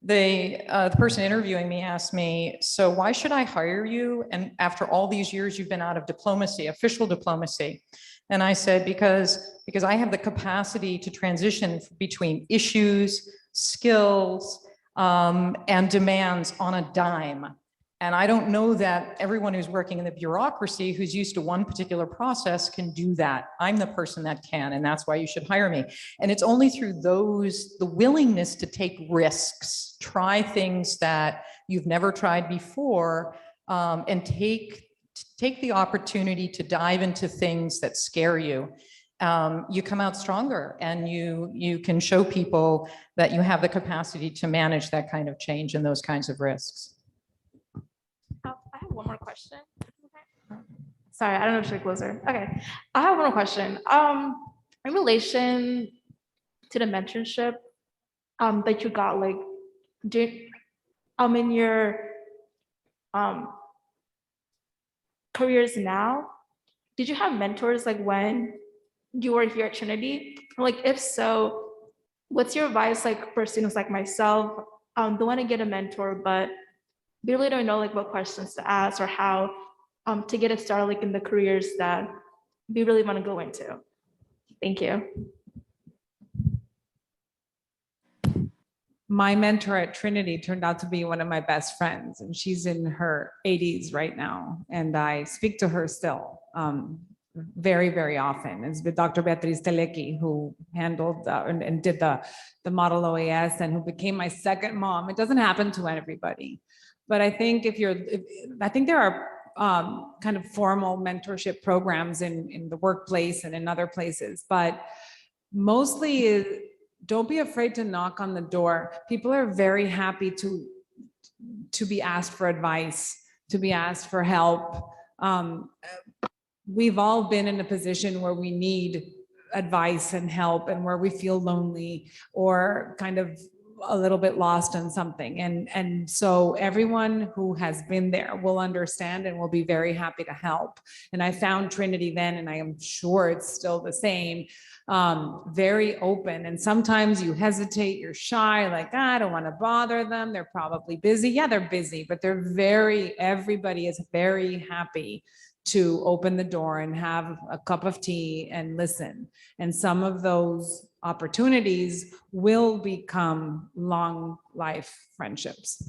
the person interviewing me asked me, so why should I hire you? And after all these years, you've been out of diplomacy, official diplomacy. And I said, because I have the capacity to transition between issues, skills, and demands on a dime. And I don't know that everyone who's working in the bureaucracy who's used to one particular process can do that. I'm the person that can, and that's why you should hire me. And it's only through the willingness to take risks, try things that you've never tried before, and take the opportunity to dive into things that scare you. You come out stronger, and you can show people that you have the capacity to manage that kind of change and those kinds of risks. I have one more question. Okay. Sorry, I don't know if she's closer. Okay, I have one more question. In relation to the mentorship that you got, like, in your um, careers now, did you have mentors like when you were here at Trinity? Or like, if so, what's your advice like for students like myself, who want to get a mentor, but they really don't know like what questions to ask or how to get it started like in the careers that we really want to go into? Thank you. My mentor at Trinity turned out to be one of my best friends, and she's in her 80s right now. And I speak to her still very, very often. It's with Dr. Beatriz Telecki, who handled and did the model OAS and who became my second mom. It doesn't happen to everybody. But I think I think there are kind of formal mentorship programs in the workplace and in other places, but mostly don't be afraid to knock on the door. People are very happy to be asked for advice, to be asked for help. We've all been in a position where we need advice and help and where we feel lonely or kind of a little bit lost on something. And so everyone who has been there will understand and will be very happy to help. And I found Trinity then, and I am sure it's still the same, very open. And sometimes you hesitate, you're shy, like, I don't want to bother them. They're probably busy. Yeah, they're busy, but everybody is very happy to open the door and have a cup of tea and listen. And some of those opportunities will become long life friendships.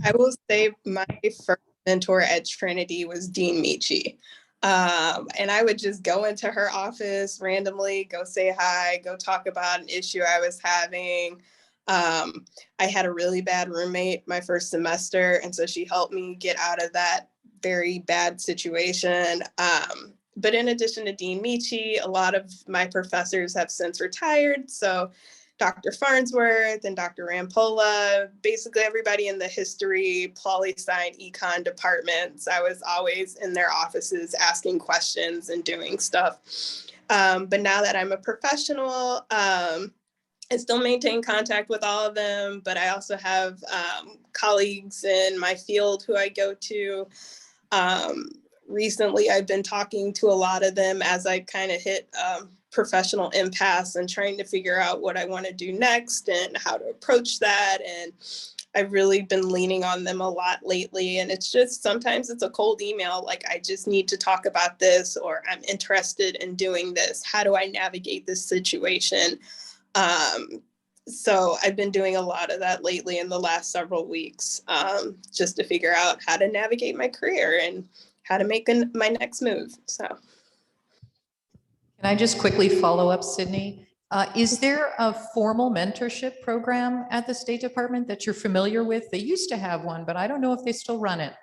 I will say my first mentor at Trinity was Dean Michi. And I would just go into her office randomly, go say hi, go talk about an issue I was having. I had a really bad roommate my first semester, and so she helped me get out of that very bad situation. But in addition to Dean Michi, a lot of my professors have since retired. So Dr. Farnsworth and Dr. Rampolla, basically everybody in the history, poli-sci, econ departments, I was always in their offices asking questions and doing stuff. But now that I'm a professional, I still maintain contact with all of them, but I also have colleagues in my field who I go to. Recently, I've been talking to a lot of them as I kind of hit professional impasse and trying to figure out what I want to do next and how to approach that. And I've really been leaning on them a lot lately. And it's just, sometimes it's a cold email, like, I just need to talk about this, or I'm interested in doing this. How do I navigate this situation? So I've been doing a lot of that lately in the last several weeks, just to figure out how to navigate my career and how to make my next move. So. Can I just quickly follow up, Sidney? Is there a formal mentorship program at the State Department that you're familiar with? They used to have one, but I don't know if they still run it.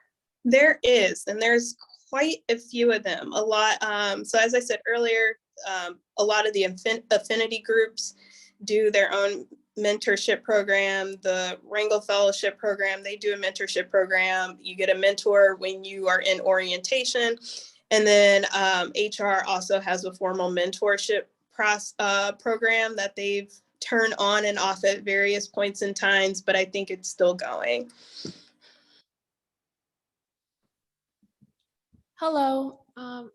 There is, and there's quite a few of them, a lot. So as I said earlier, a lot of the affinity groups do their own mentorship program. The Rangel Fellowship program, they do a mentorship program. You get a mentor when you are in orientation. And then HR also has a formal mentorship program that they've turned on and off at various points in times, but I think it's still going. Hello,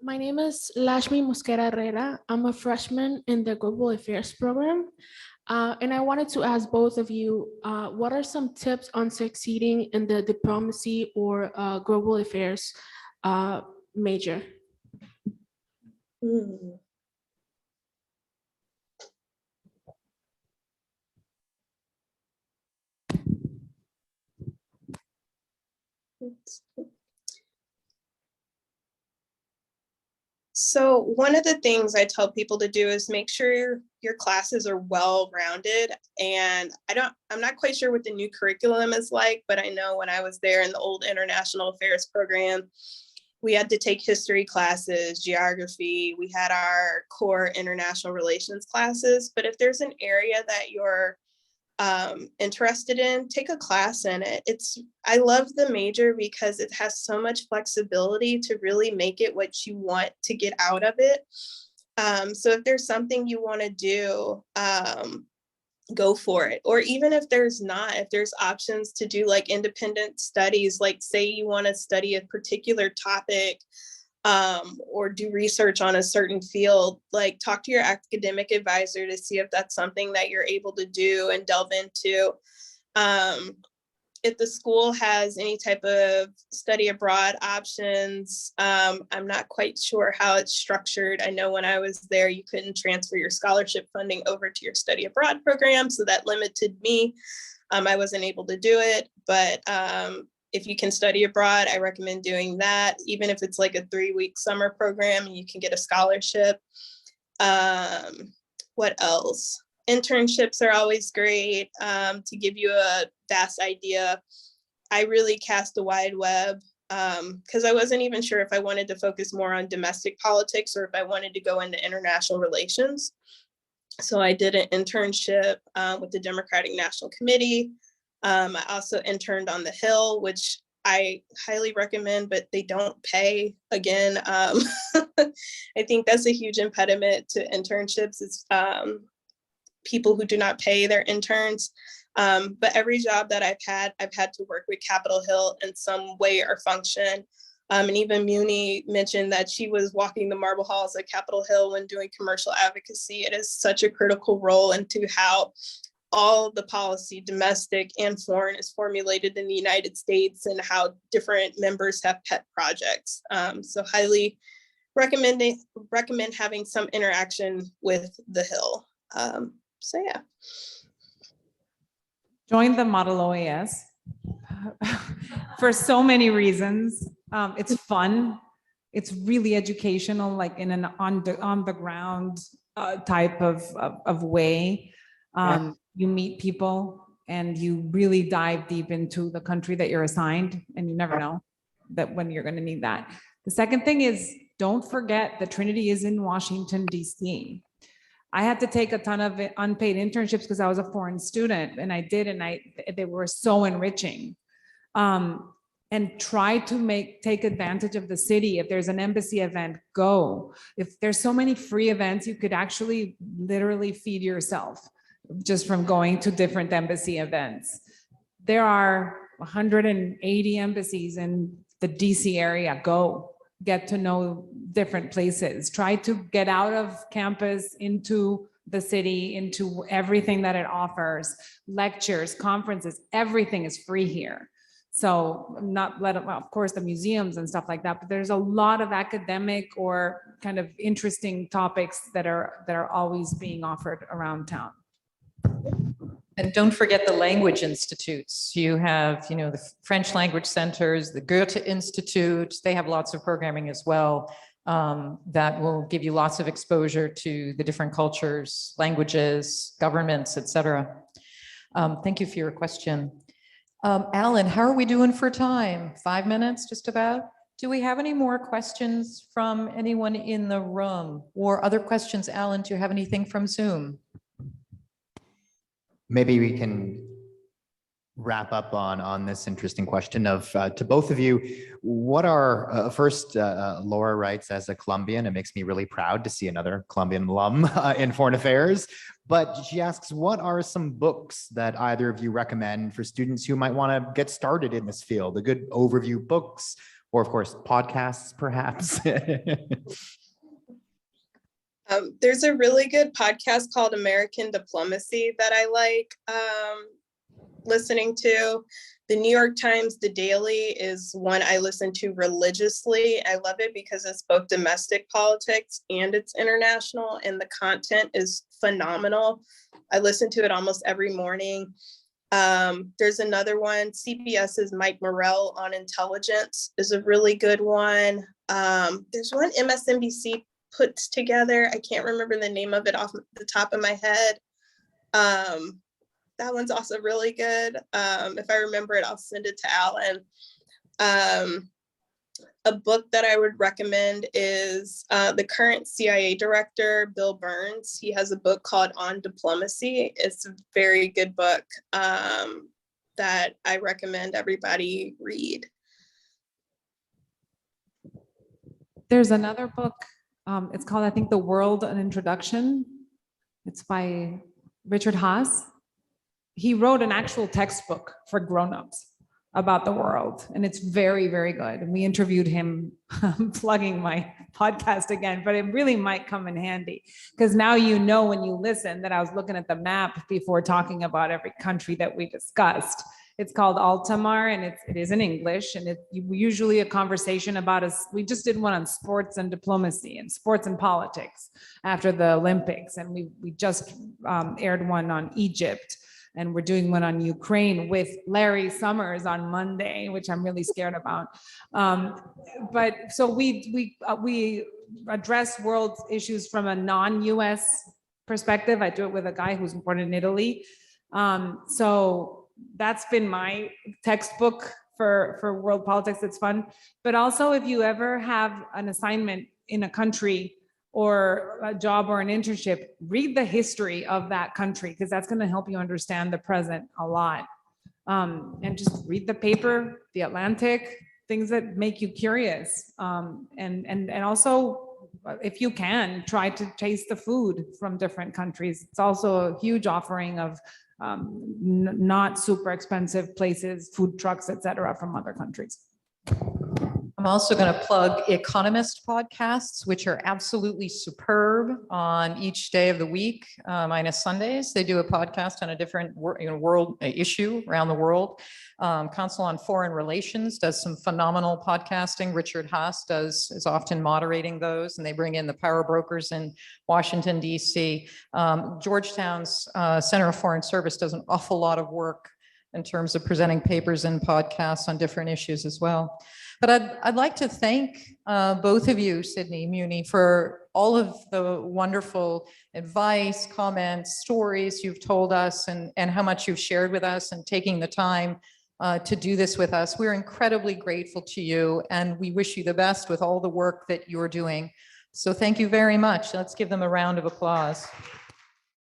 my name is Lashmi Mosquera Herrera. I'm a freshman in the Global Affairs program. And I wanted to ask both of you, what are some tips on succeeding in the diplomacy or global affairs major? So one of the things I tell people to do is make sure your classes are well-rounded. And I'm not quite sure what the new curriculum is like, but I know when I was there in the old International Affairs program, we had to take history classes, geography, we had our core international relations classes. But if there's an area that you're interested in, take a class in it. I love the major because it has so much flexibility to really make it what you want to get out of it. So if there's something you want to do, go for it. Or even if there's not, if there's options to do like independent studies, like say you want to study a particular topic or do research on a certain field, like talk to your academic advisor to see if that's something that you're able to do and delve into. If the school has any type of study abroad options, I'm not quite sure how it's structured. I know when I was there, you couldn't transfer your scholarship funding over to your study abroad program, so that limited me. I wasn't able to do it, but if you can study abroad, I recommend doing that, even if it's like a 3-week summer program and you can get a scholarship. What else? Internships are always great to give you a vast idea. I really cast a wide web because I wasn't even sure if I wanted to focus more on domestic politics or if I wanted to go into international relations. So I did an internship with the Democratic National Committee. I also interned on the Hill, which I highly recommend, but they don't pay. Again, I think that's a huge impediment to internships is people who do not pay their interns. But every job that I've had to work with Capitol Hill in some way or function. And even Muni mentioned that she was walking the marble halls at Capitol Hill when doing commercial advocacy. It is such a critical role into how all the policy, domestic and foreign, is formulated in the United States and how different members have pet projects. So highly recommend having some interaction with the Hill. So yeah. Join the Model OAS for so many reasons. It's fun. It's really educational, like in an on the ground type of way. You meet people and you really dive deep into the country that you're assigned, and you never know that when you're going to need that. The second thing is, don't forget that Trinity is in Washington, DC. I had to take a ton of unpaid internships because I was a foreign student, and I did, and they were so enriching. And try to take advantage of the city. If there's an embassy event, go. If there's so many free events, you could actually literally feed yourself just from going to different embassy events. There are 180 embassies in the DC area. Go. Get to know different places. Try to get out of campus into the city, into everything that it offers. Lectures, conferences, everything is free here. So of course, the museums and stuff like that, but there's a lot of academic or kind of interesting topics that are always being offered around town. And don't forget the language institutes. You have, the French language centers, the Goethe Institute. They have lots of programming as well that will give you lots of exposure to the different cultures, languages, governments, etc. Thank you for your question. Alan, how are we doing for time? 5 minutes, just about? Do we have any more questions from anyone in the room or other questions? Alan, do you have anything from Zoom? Maybe we can wrap up on this interesting question of to both of you. What are first, Laura writes, as a Columbian, it makes me really proud to see another Columbian alum in foreign affairs. But she asks, what are some books that either of you recommend for students who might want to get started in this field? A good overview books, or of course, podcasts, perhaps. There's a really good podcast called American Diplomacy that I like listening to. The New York Times, The Daily, is one I listen to religiously. I love it because it's both domestic politics and it's international, and the content is phenomenal. I listen to it almost every morning. There's another one, CBS's Mike Morrell on intelligence is a really good one. There's one MSNBC puts together. I can't remember the name of it off the top of my head. That one's also really good. If I remember it, I'll send it to Alan. A book that I would recommend is the current CIA director, Bill Burns. He has a book called On Diplomacy. It's a very good book that I recommend everybody read. There's another book. It's called, I think, The World, an Introduction. It's by Richard Haas. he wrote an actual textbook for grownups about the world, and it's very, very good. And we interviewed him, plugging my podcast again, but it really might come in handy because now you know when you listen that I was looking at the map before talking about every country that we discussed. It's called Altmar, and it is in English, and it's usually a conversation about us. We just did one on sports and diplomacy and sports and politics after the Olympics, and we just aired one on Egypt. And we're doing one on Ukraine with Larry Summers on Monday, which I'm really scared about. But so we address world issues from a non-US perspective. I do it with a guy who's born in Italy. So that's been my textbook for world politics. It's fun. But also if you ever have an assignment in a country or a job or an internship, read the history of that country, because that's going to help you understand the present a lot. And just read the paper, The Atlantic, things that make you curious. And also, if you can, try to taste the food from different countries. It's also a huge offering of not super expensive places, food trucks, et cetera, from other countries. I'm also going to plug Economist podcasts, which are absolutely superb on each day of the week, minus Sundays. They do a podcast on a different world issue around the world. Council on Foreign Relations does some phenomenal podcasting. Richard Haas is often moderating those, and they bring in the power brokers in Washington, D.C. Georgetown's Center of Foreign Service does an awful lot of work in terms of presenting papers and podcasts on different issues as well. But I'd like to thank both of you, Sidney, Muni, for all of the wonderful advice, comments, stories you've told us, and how much you've shared with us and taking the time to do this with us. We're incredibly grateful to you, and we wish you the best with all the work that you're doing. So thank you very much. Let's give them a round of applause.